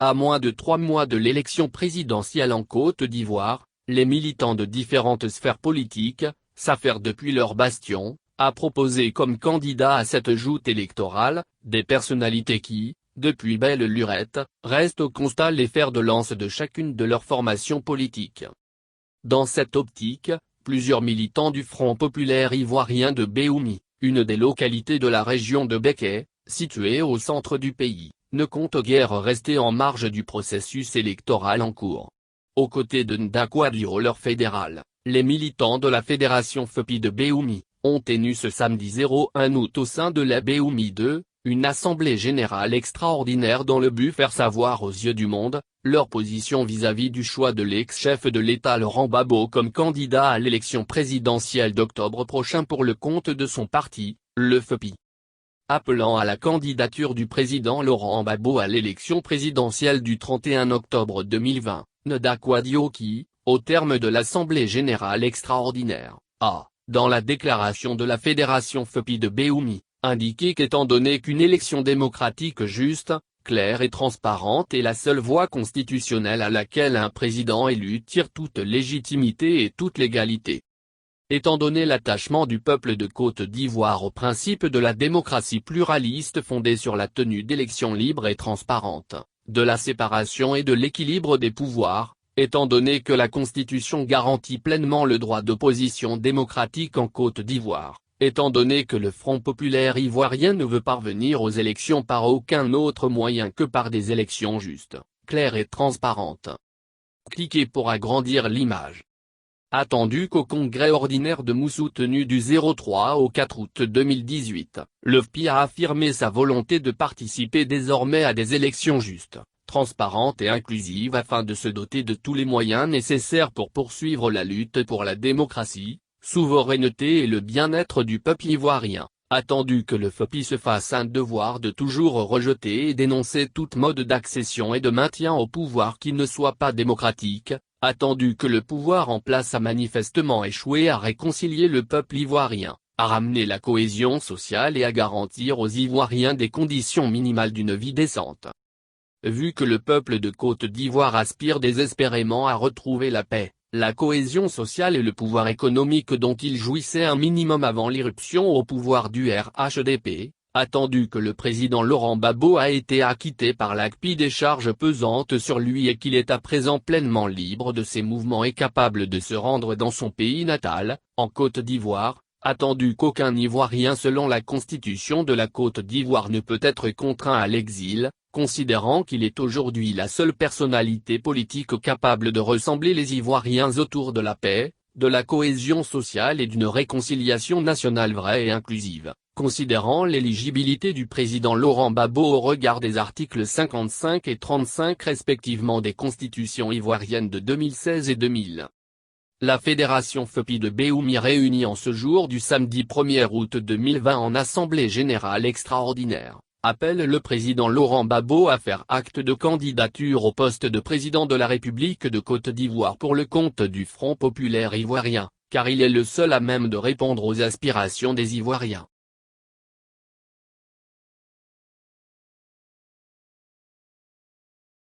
À moins de 3 mois de l'élection présidentielle en Côte d'Ivoire, les militants de différentes sphères politiques s'affairent depuis leur bastion, à proposer comme candidats à cette joute électorale, des personnalités qui, depuis belle lurette, restent au constat les fers de lance de chacune de leurs formations politiques. Dans cette optique, plusieurs militants du Front populaire ivoirien de Béoumi, une des localités de la région de Béké, située au centre du pays, ne comptent guère rester en marge du processus électoral en cours. Aux côtés de Ndakwadio leur fédéral, les militants de la fédération FEPI de Béoumi ont tenu ce samedi 01 août au sein de la Béoumi 2, une assemblée générale extraordinaire dans le but faire savoir aux yeux du monde, leur position vis-à-vis du choix de l'ex-chef de l'État Laurent Gbagbo comme candidat à l'élection présidentielle d'octobre prochain pour le compte de son parti, le FEPI. Appelant à la candidature du président Laurent Gbagbo à l'élection présidentielle du 31 octobre 2020, Ndakwadio qui, au terme de l'Assemblée générale extraordinaire, a, dans la déclaration de la Fédération FEPI de Béoumi, indiqué qu'étant donné qu'une élection démocratique juste, claire et transparente est la seule voie constitutionnelle à laquelle un président élu tire toute légitimité et toute légalité. Étant donné l'attachement du peuple de Côte d'Ivoire au principe de la démocratie pluraliste fondée sur la tenue d'élections libres et transparentes, de la séparation et de l'équilibre des pouvoirs, étant donné que la Constitution garantit pleinement le droit d'opposition démocratique en Côte d'Ivoire, étant donné que le Front populaire ivoirien ne veut parvenir aux élections par aucun autre moyen que par des élections justes, claires et transparentes. Cliquez pour agrandir l'image. Attendu qu'au congrès ordinaire de Moussou tenu du 03 au 4 août 2018, le FPI a affirmé sa volonté de participer désormais à des élections justes, transparentes et inclusives afin de se doter de tous les moyens nécessaires pour poursuivre la lutte pour la démocratie, souveraineté et le bien-être du peuple ivoirien. Attendu que le FEPI se fasse un devoir de toujours rejeter et dénoncer toute mode d'accession et de maintien au pouvoir qui ne soit pas démocratique, attendu que le pouvoir en place a manifestement échoué à réconcilier le peuple ivoirien, à ramener la cohésion sociale et à garantir aux Ivoiriens des conditions minimales d'une vie décente. Vu que le peuple de Côte d'Ivoire aspire désespérément à retrouver la paix, la cohésion sociale et le pouvoir économique dont il jouissait un minimum avant l'irruption au pouvoir du RHDP, attendu que le président Laurent Gbagbo a été acquitté par l'ACPI des charges pesantes sur lui et qu'il est à présent pleinement libre de ses mouvements et capable de se rendre dans son pays natal, en Côte d'Ivoire, attendu qu'aucun Ivoirien selon la constitution de la Côte d'Ivoire ne peut être contraint à l'exil, considérant qu'il est aujourd'hui la seule personnalité politique capable de rassembler les Ivoiriens autour de la paix, de la cohésion sociale et d'une réconciliation nationale vraie et inclusive, considérant l'éligibilité du président Laurent Gbagbo au regard des articles 55 et 35 respectivement des constitutions ivoiriennes de 2016 et 2000. La fédération FEPI de Béoumi réunie en ce jour du samedi 1er août 2020 en assemblée générale extraordinaire, appelle le président Laurent Gbagbo à faire acte de candidature au poste de président de la République de Côte d'Ivoire pour le compte du Front populaire ivoirien, car il est le seul à même de répondre aux aspirations des Ivoiriens.